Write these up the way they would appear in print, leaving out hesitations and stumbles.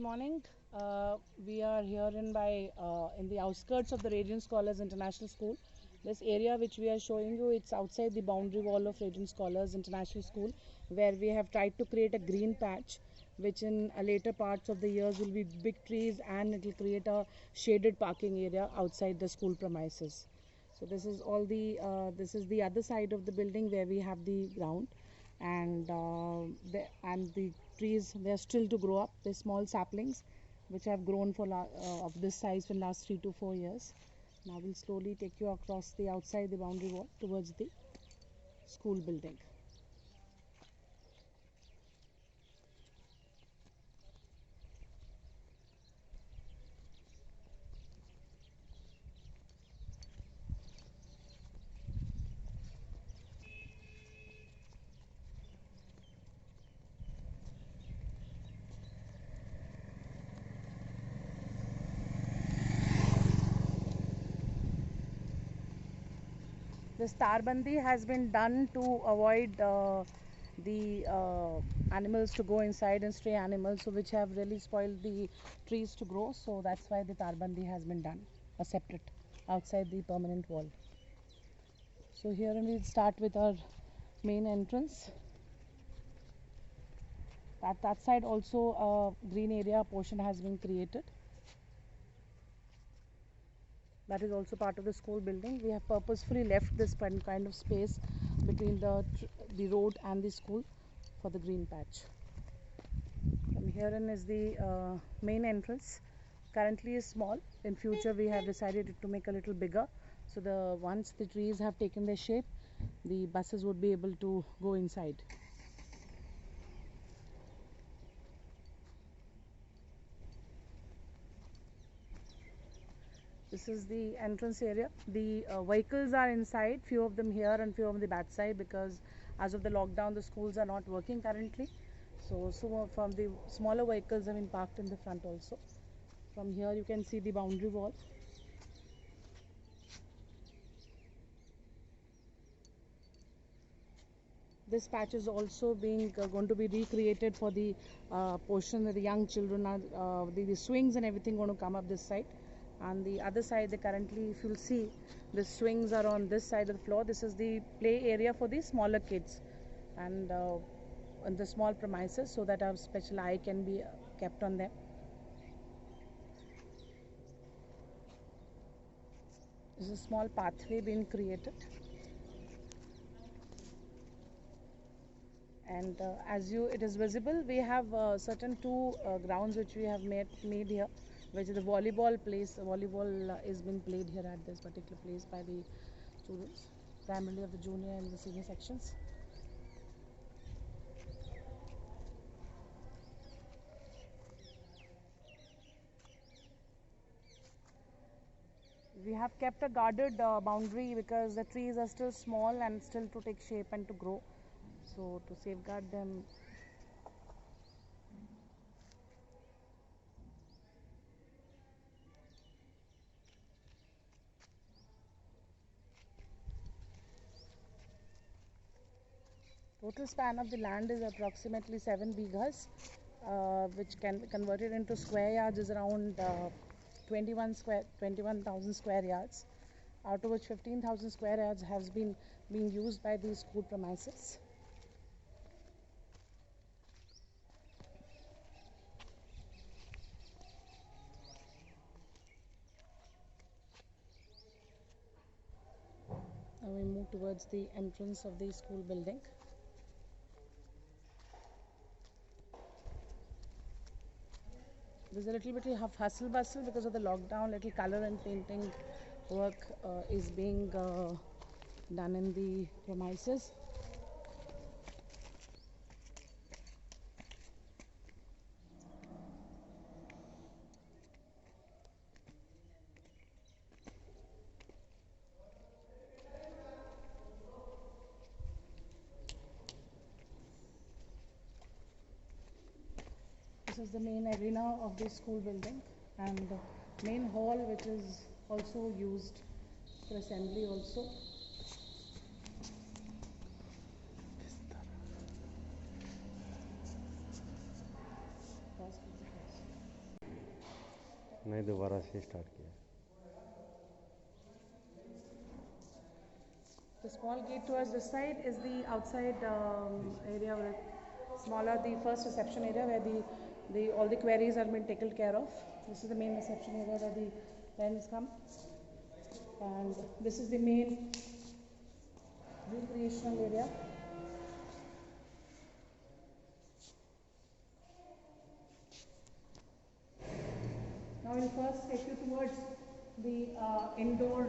Morning. We are here in the outskirts of the Radiant Scholars International School. This area which we are showing you, it's outside the boundary wall of Radiant Scholars International School, where we have tried to create a green patch, which in later parts of the years will be big trees and it will create a shaded parking area outside the school premises. So this is the other side of the building where we have the ground, and the trees, they are still to grow up. They're small saplings which have grown of this size for last 3 to 4 years. Now we'll slowly take you across the outside the boundary wall towards the school building. This tarbandi has been done to avoid the animals to go inside, and stray animals, so which have really spoiled the trees to grow. So that's why the tarbandi has been done, a separate outside the permanent wall. So here we'll start with our main entrance. That side also a green area portion has been created. That is also part of the school building. We have purposefully left this kind of space between the road and the school for the green patch. From here in is the main entrance. Currently is small. In future we have decided to make a little bigger. So once the trees have taken their shape, the buses would be able to go inside. This is the entrance area. The vehicles are inside, few of them here and few on the back side, because as of the lockdown the schools are not working currently. So from the smaller vehicles have been parked in the front also. From here you can see the boundary wall. This patch is also going to be recreated for the portion that the young children are, the swings and everything going to come up this side. On the other side, currently, if you'll see, the swings are on this side of the floor. This is the play area for the smaller kids, and on the small premises, so that a special eye can be kept on them. This is a small pathway being created, and it is visible, we have certain two grounds which we have made here, which is the volleyball place. Volleyball is being played here at this particular place by the students, primarily of the junior and the senior sections. We have kept a guarded boundary because the trees are still small and still to take shape and to grow. So to safeguard them, total span of the land is approximately 7 bighas, which can be converted into square yards is around 21,000 square yards, out of which 15,000 square yards has been being used by the school premises. Now we move towards the entrance of the school building. There's a little bit of hustle bustle because of the lockdown. Little color and painting work is being done in the premises. This is the main arena of the school building, and the main hall, which is also used for assembly also. नहीं, दोबारा से start किया। The small gate towards this side is the outside area, where smaller, the first reception area where the all the queries are being taken care of. This is the main reception area where the parents come, and this is the main recreational area. Now we'll first take you towards the indoor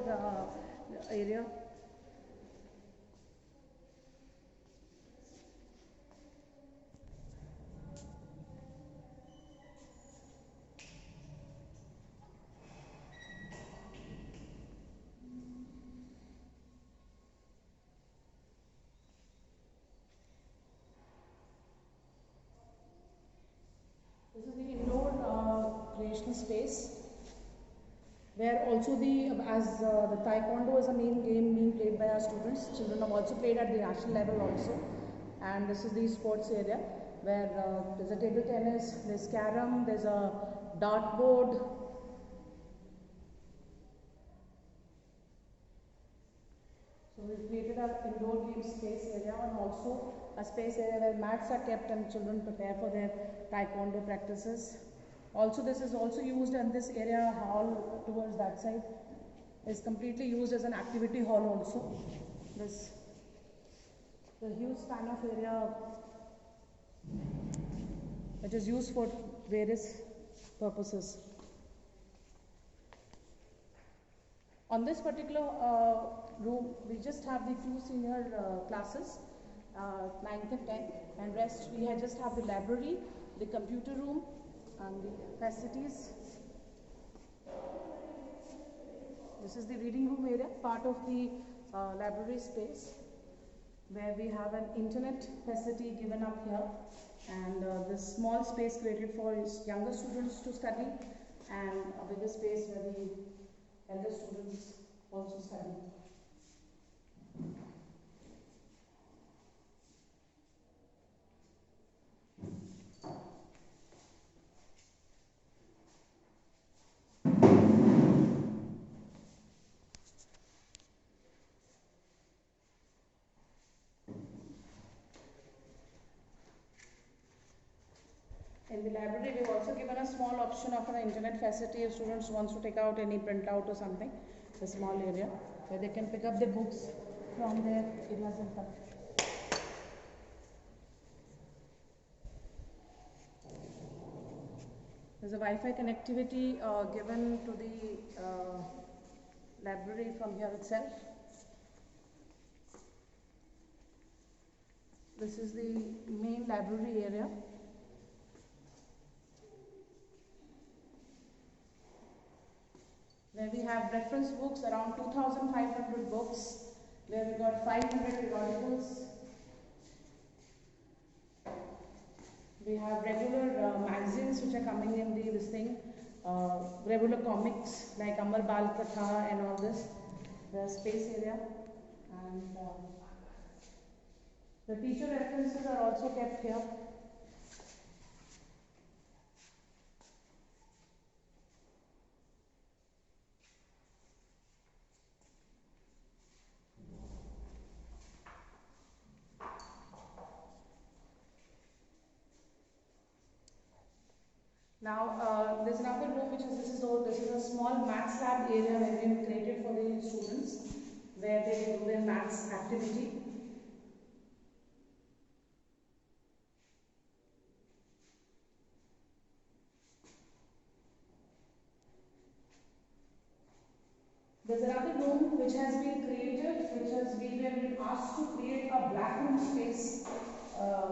area. This is the indoor creational space where also the taekwondo is a main game being played by our students. Children have also played at the national level also, and this is the sports area where there's a table tennis, there's carom, there's a dartboard. So we've created an indoor game space area and also a space area where mats are kept and children prepare for their taekwondo practices. Also, this is also used, and this area hall towards that side is completely used as an activity hall also. This the huge span of area which is used for various purposes. On this particular room, we just have the two senior classes, 9th and 10th, and rest we just have the library, the computer room, and the facilities. This is the reading room area, part of the library space, where we have an internet facility given up here, and this small space created for younger students to study, and a bigger space where the elder students also study. In the library, we've also given a small option of an internet facility if students wants to take out any printout or something, a small area where they can pick up the books from their areas in front. There's a Wi-Fi connectivity given to the library from here itself. This is the main library area. Where we have reference books, around 2,500 books, where we got 500 periodicals. We have regular magazines which are coming in this thing, regular comics like Amar Bal Katha and all this, the space area, and the teacher references are also kept here. Now there's another room which is this is a small maths lab area where we created for the students where they do their maths activity. There's another room which has been created, we have been asked to create a black room space.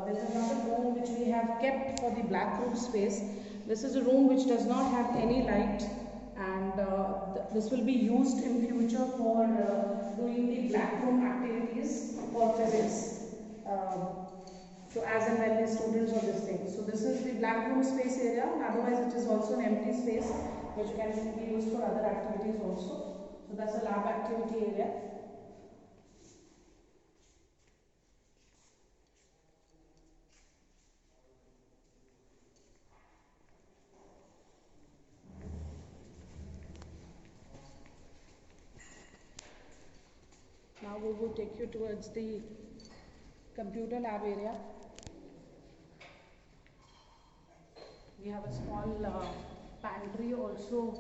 There's another room which we have kept for the black room space. This is a room which does not have any light, and this will be used in future for doing the black room activities for physics. So as and when the students of this thing. So this is the black room space area, otherwise it is also an empty space which can be used for other activities also. So that's a lab activity area. would take you towards the computer lab area. We have a small pantry also.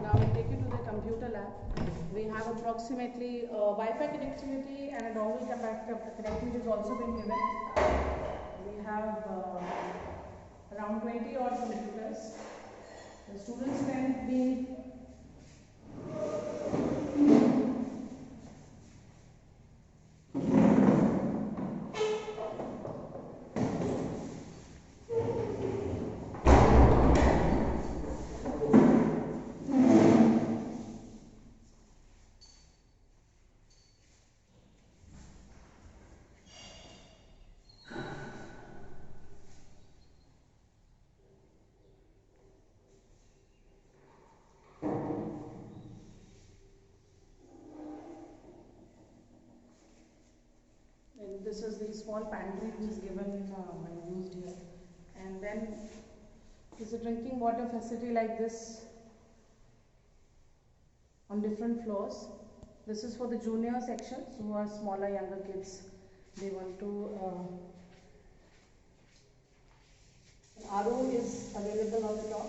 Now we'll take you to the computer lab. We have approximately Wi-Fi connectivity and a dongle connectivity has also been given. We have around 20 odd computers. The student strength being this is the small pantry which is given and used here, and then is a drinking water facility like this on different floors. This is for the junior sections who are smaller, younger kids. They want to RO is available on the top.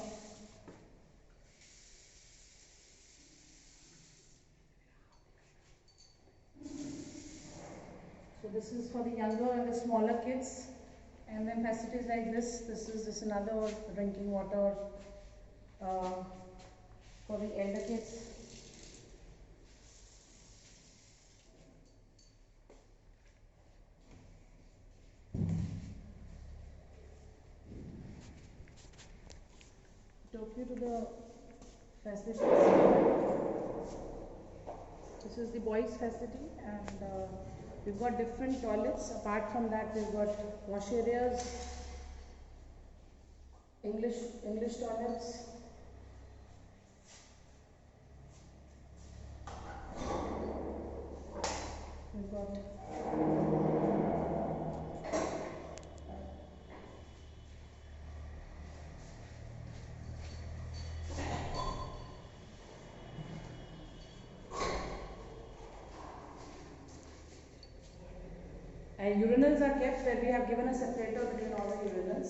So this is for the younger and the smaller kids, and then facilities like this. This is just another drinking water for the elder kids. Took you to the facilities. This is the boys facility, and we've got different toilets. Apart from that, we've got wash areas, English toilets. We've got and urinals are kept where we have given a separator between all the urinals.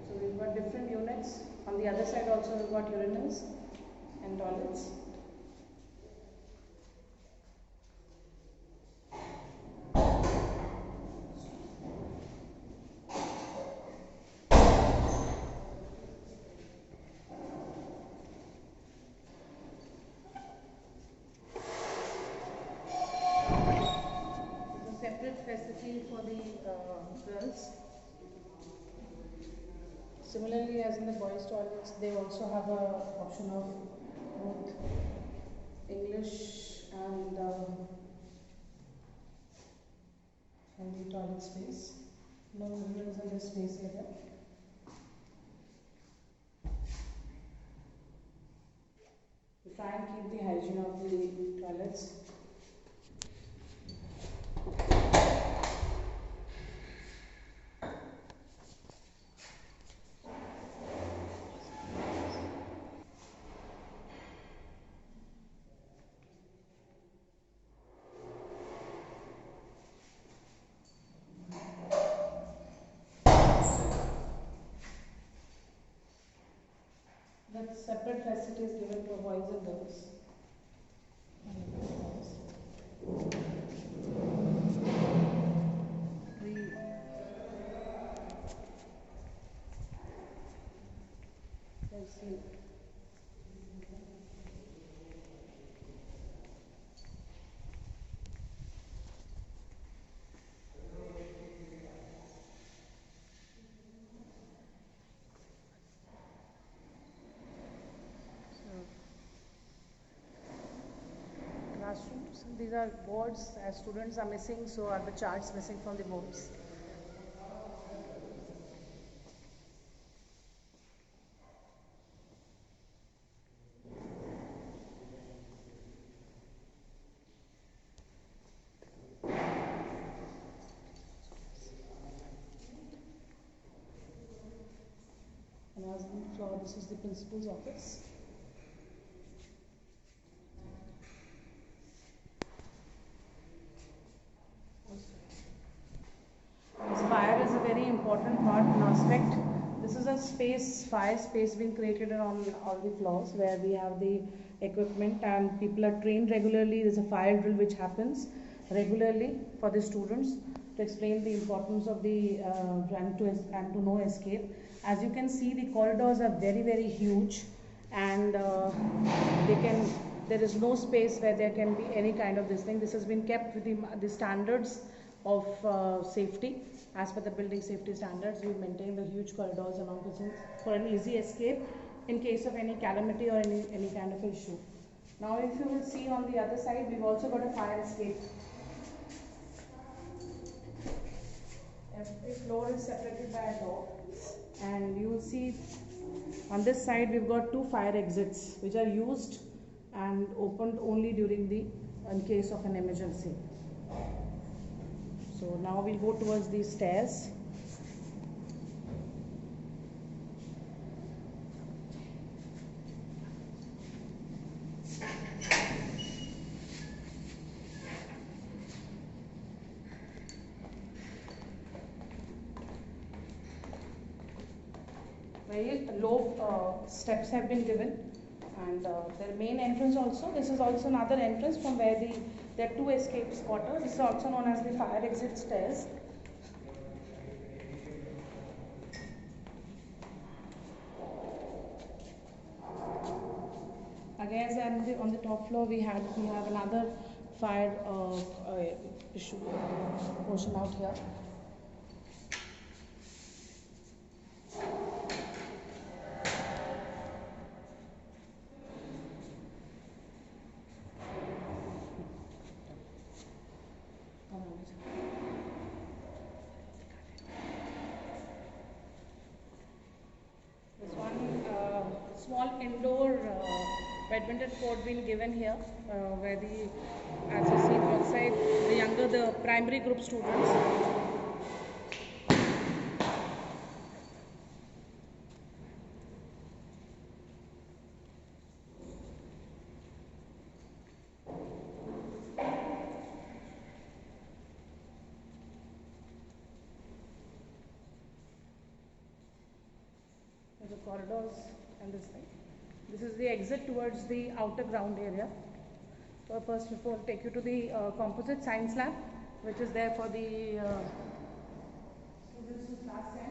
So we've got different units. On the other side also we've got urinals and toilets. Facility for the girls. Similarly, as in the boys' toilets, they also have a option of both English and the toilet space. No urinals in this space area. We try and keep the hygiene of the toilets. That separate facilities given for boys and girls. Let's see. Classrooms. These are boards. As students are missing, so are the charts missing from the boards. this is the principal's office. Fire is a very important part and aspect. This is a fire space being created on all the floors where we have the equipment and people are trained regularly. There's a fire drill which happens regularly for the students to explain the importance of the and to no escape. As you can see, the corridors are very huge, and there is no space where there can be any kind of this thing. This has been kept with the standards of safety. As per the building safety standards, we maintain the huge corridors along with for an easy escape in case of any calamity or any kind of issue. Now if you will see on the other side, we've also got a fire escape. Every floor is separated by a door, and you will see on this side we've got 2 fire exits which are used and opened only during in case of an emergency. So now we'll go towards these stairs. Very low steps have been given, and the main entrance also. This is also another entrance from where there are 2 escape quarters. This is also known as the fire exit stairs. Again, on the top floor we have another fire issue portion out here. There's one small indoor badminton court being given here, where as you see outside, the primary group students. The corridors and this thing. This is the exit towards the outer ground area. So first of all, take you to the composite science lab, which is there for the students to class 10.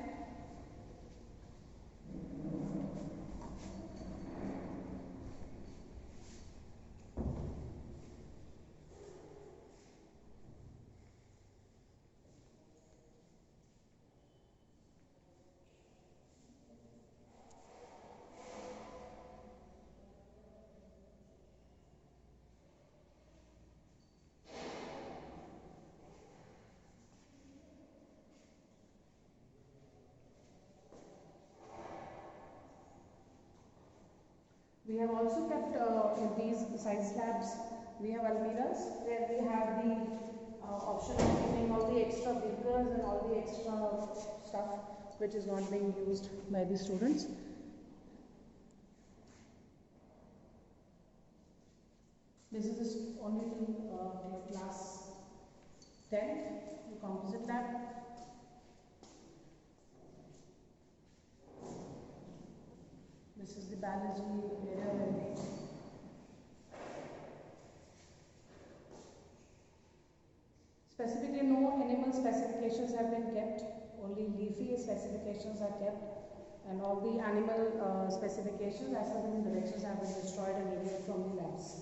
We have also kept in these science labs, we have almirahs where we have the option of keeping all the extra beakers and all the extra stuff which is not being used by the students. This is only till class 10, the composite lab. This is the biology area where we specifically no animal specifications have been kept, only leafy specifications are kept, and all the animal specifications as per the directions have been destroyed and removed from the labs.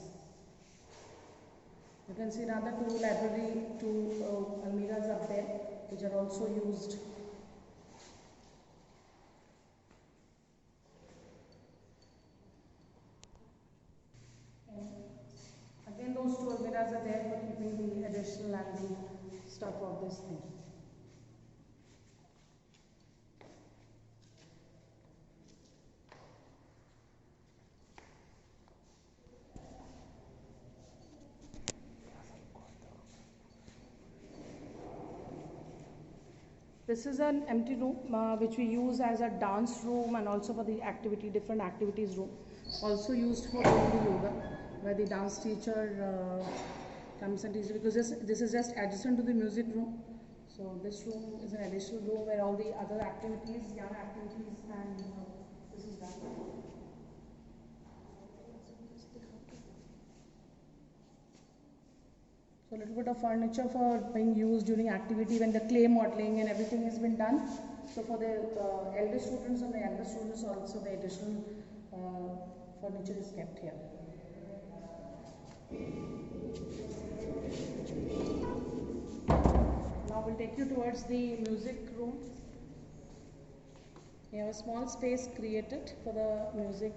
You can see another 2 almirahs up there which are also used. Again, those 2 almirahs are there for keeping the additional and the stuff of this thing. This is an empty room which we use as a dance room and also for the different activities room. Also used for doing the yoga, where the dance teacher comes and teaches, because this is just adjacent to the music room. So this room is an additional room where all the other activities, young activities, and this is done. So a little bit of furniture for being used during activity when the clay modeling and everything has been done. So for the elder students and the younger students also, the additional furniture is kept here. Now we'll take you towards the music room. We have a small space created for the music.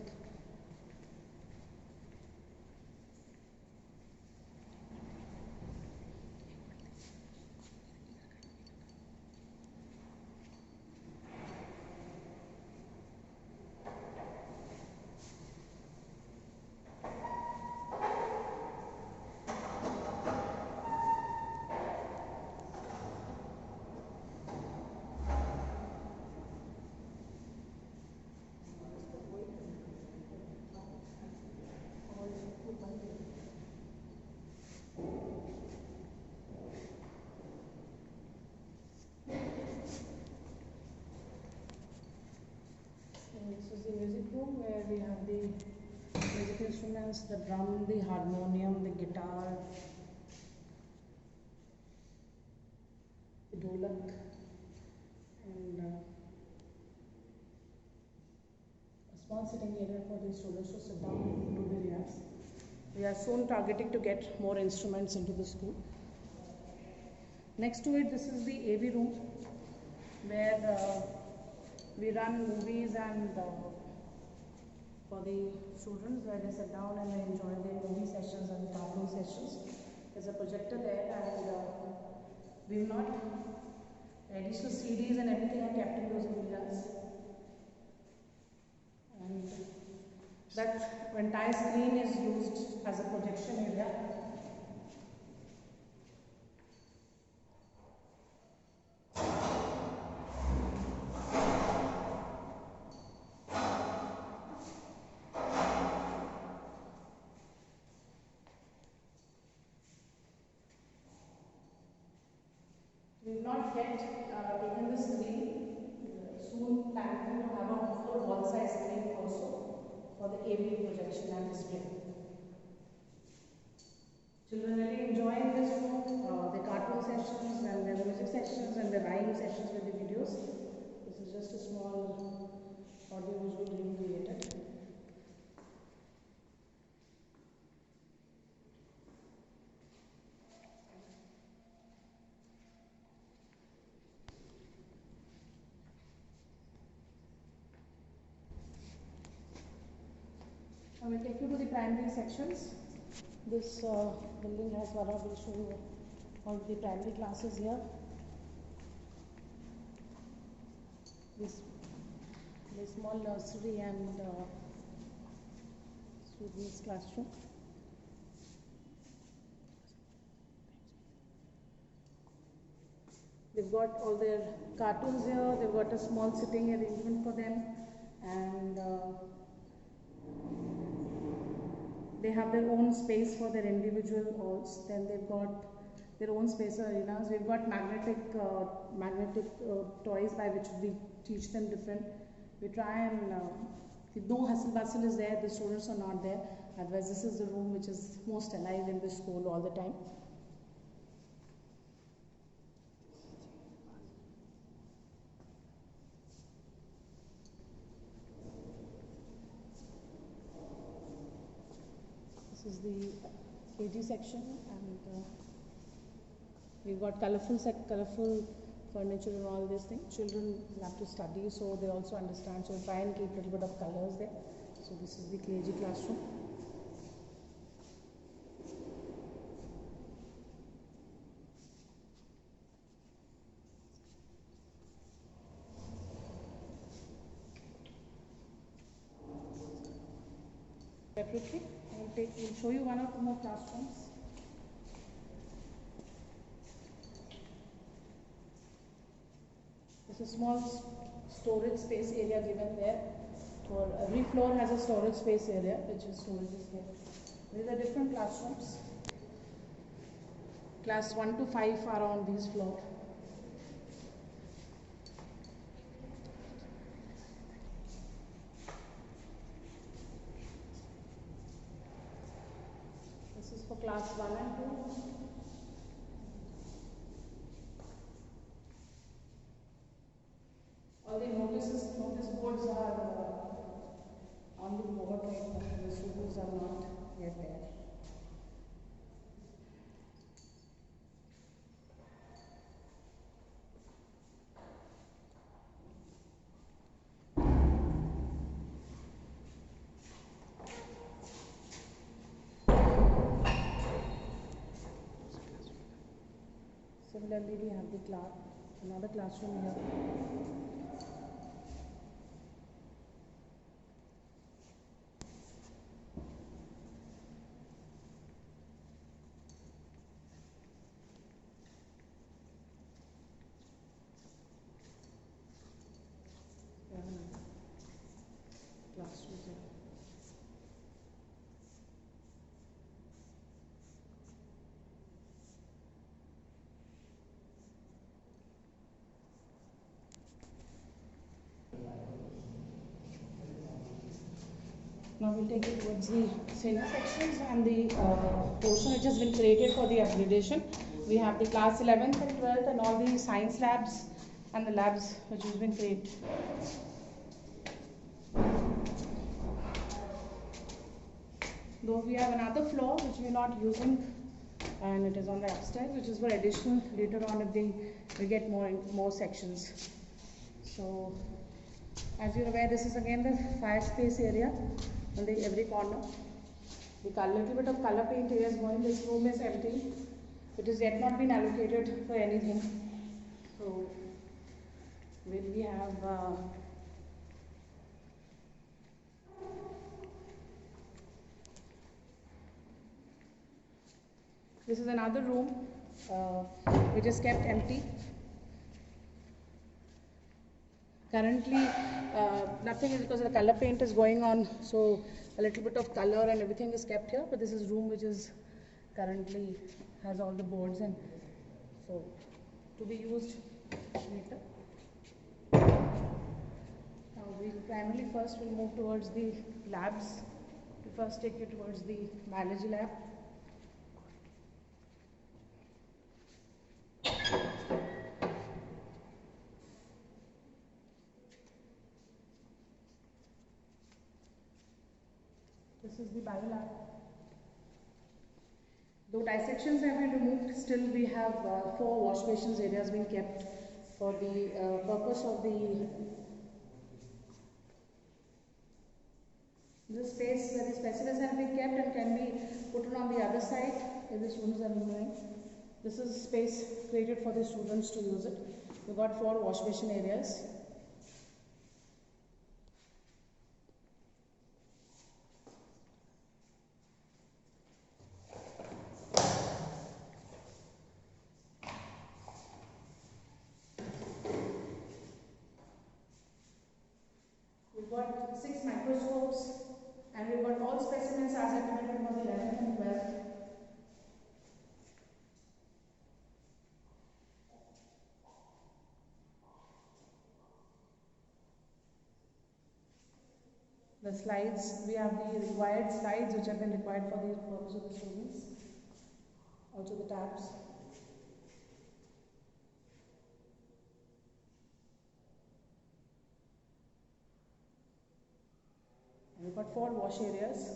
This is the music room where we have the music instruments, the drum, the harmonium, the guitar, the dholak, and a small sitting area for the students to sit down and do the riyas. We are soon targeting to get more instruments into the school. Next to it, this is the AV room where we run movies and for the students, where they sit down and they enjoy their movie sessions and cartoon sessions. There's a projector there, and we've not additional CDs and everything are kept in those areas. And that entire screen is used as a projection area. We've not yet taken the screen. Soon planning to have a full wall-size screen also for the AV projection and display. Children really enjoying this room, the cartoon sessions and the music sessions and the rhyme sessions with the videos. This is just a small audio visual being created. I will take you to the primary sections. This building has Vara will show you all the primary classes here. This small nursery and students' classroom. They've got all their cartoons here. They've got a small sitting arrangement for them, and they have their own space for their individual halls. Then they've got their own space arenas. We've got magnetic toys by which we teach them different. We try and no hustle bustle is there. The students are not there. Otherwise, this is the room which is most alive in the school all the time. This is the KG section, and we've got colorful furniture and all these things. Children have to study, so they also understand. So we try and keep a little bit of colors there. So this is the KG classroom. Separately, we'll show you one or two more classrooms. This is a small storage space area given there. For every floor has a storage space area, which is storage is kept. These are different classrooms. Class 1 to 5 are on these floor. This is for class 1 and 2. All the notice boards are on the board right now. The students are not yet there. Similarly, we have another classroom here. Classrooms here. Now we'll take it towards the senior sections and the portion which has been created for the upgradation. We have the class 11th and 12th and all the science labs and the labs which has been created. Though we have another floor which we are not using, and it is on the upstairs, which is for additional later on if we get more sections. So as you're aware, this is again the fire space area in every corner. The little bit of color paint area is going. This room is empty. It has yet not been allocated for anything. So when we have this is another room which is kept empty. Currently, nothing is because the color paint is going on, so a little bit of color and everything is kept here. But this is room which is currently has all the boards and so to be used later. Now we primarily first will move towards the labs. We first take you towards the biology lab. This is the bio lab. Though dissections have been removed, still we have 4 wash basins areas being kept for the purpose of the this space where the specimens have been kept and can be put on the other side if the students are moving. This is space created for the students to use it. We've got 4 wash basin areas. We've got 6 microscopes and we've got all specimens as recommended for the 11th and 12th. The slides, we have the required slides which have been required for the purpose of the students. Also the tabs. And we've got 4 wash areas.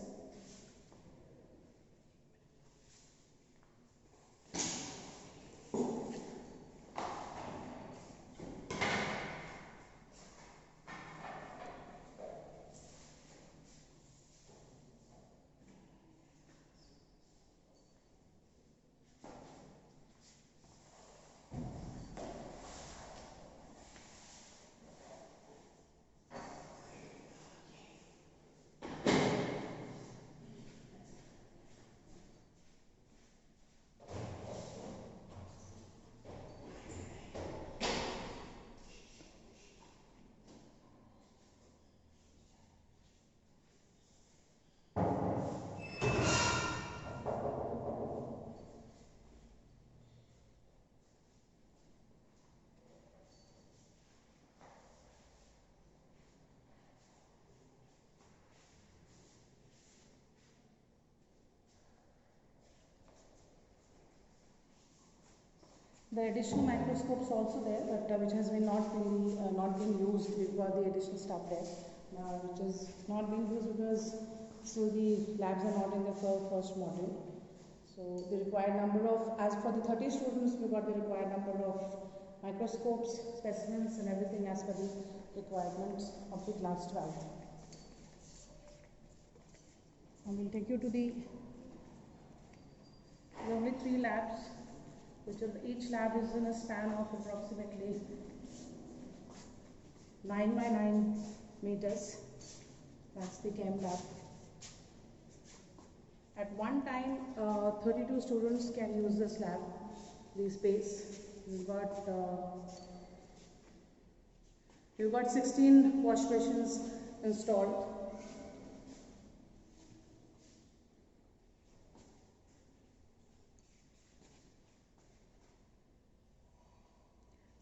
The additional microscopes also there, but which has been not been used. We've got the additional stuff there, which is not being used because still the labs are not in the first module. So the required number of, as for the 30 students, we've got the required number of microscopes, specimens, and everything as per the requirements of the class 12. I will take you to the. There are only 3 labs, which is each lab is in a span of approximately 9 by 9 meters. That's the chem lab. At one time, 32 students can use this lab, the space. We've got 16 wash basins installed.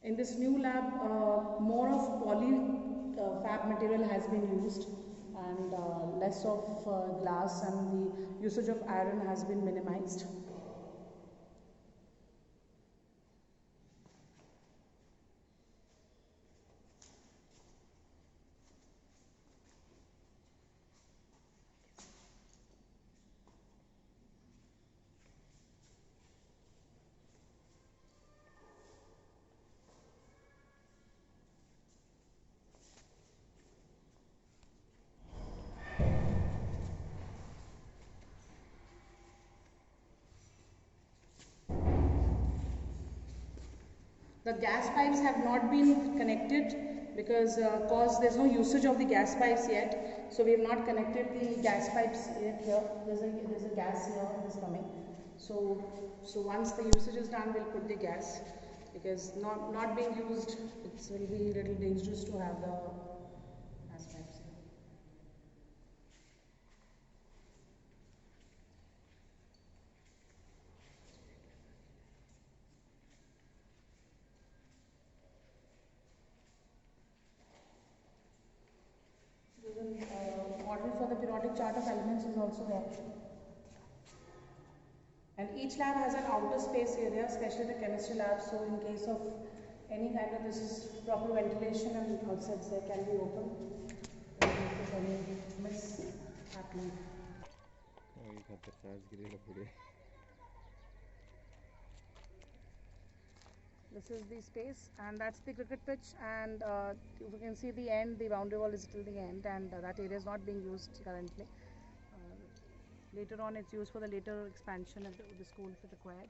In this new lab, more of poly fab material has been used, and less of glass, and the usage of iron has been minimized. The gas pipes have not been connected because there's no usage of the gas pipes yet. So we have not connected the gas pipes yet here. There's a gas here that is coming. So once the usage is done, we'll put the gas, because not being used, it will be a little dangerous to have the gas pipes here. Model for the periodic chart of elements is also there. And each lab has an outer space area, especially the chemistry lab. So in case of any kind of this is proper ventilation, and outsides there can be open. In case of any miss happening. This is the space, and that's the cricket pitch, and you can see the end, the boundary wall is till the end, and that area is not being used currently. Later on it's used for the later expansion of the school if required.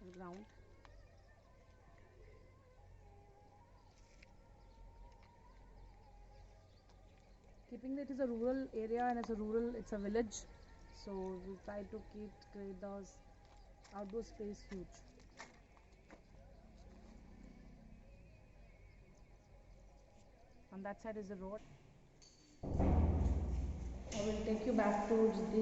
The ground. Keeping that it is a rural area, and it's a village, so we try to create those outdoor space huge. On that side is the road. I will take you back to the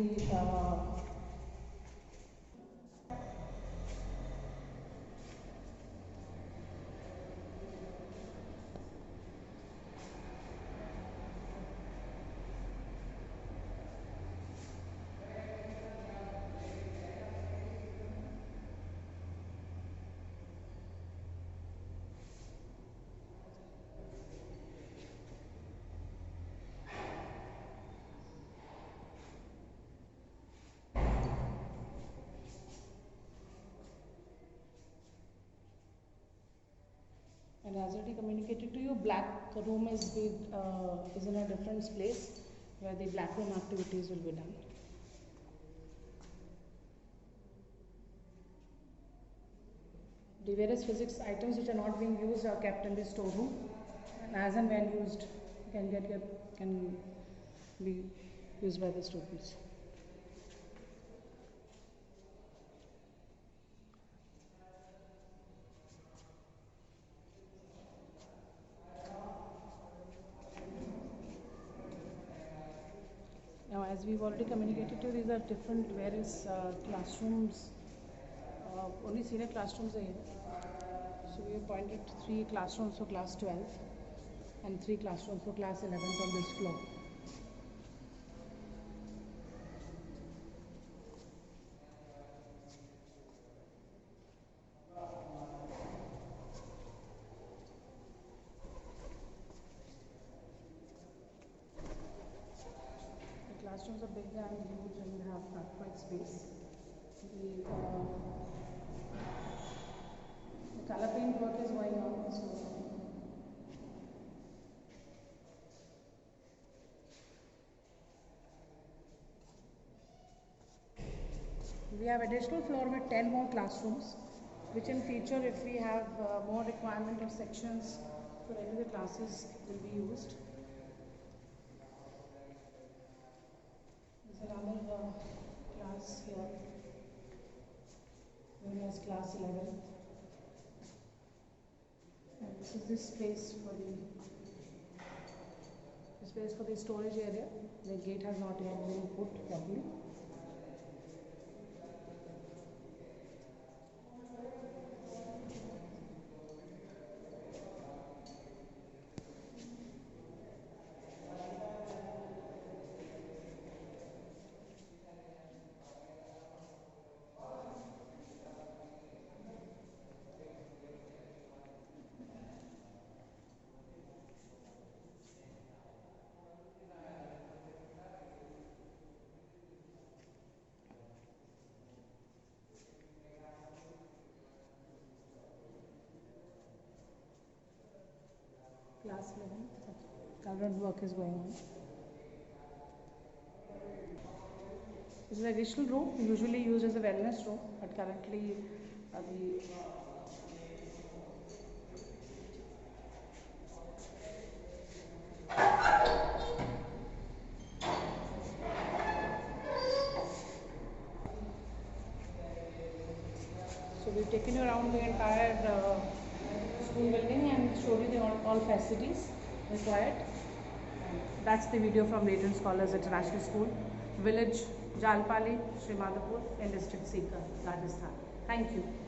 and as already communicated to you, black room is in a different place where the black room activities will be done. The various physics items which are not being used are kept in the storeroom, and as and when used, can be used by the students. Now, as we've already communicated to you, these are different various classrooms. Only senior classrooms are here. So we have pointed 3 classrooms for class 12 and 3 classrooms for class 11 on this floor. adequate space. The color paint work is going on. So we have additional floor with 10 more classrooms, which in future, if we have more requirement of sections for any of the classes, will be used. There's another class here, known as class 11. And this is this space for the storage area. The gate has not yet been put properly. Class 11, colored work is going on. This is an additional room, usually used as a wellness room, but currently so we've taken you around the entire school building and showed you the all facilities required. That's the video from Radiant Scholars International School, village Jalpali, Srimadapur in district Sikar, Rajasthan. Thank you.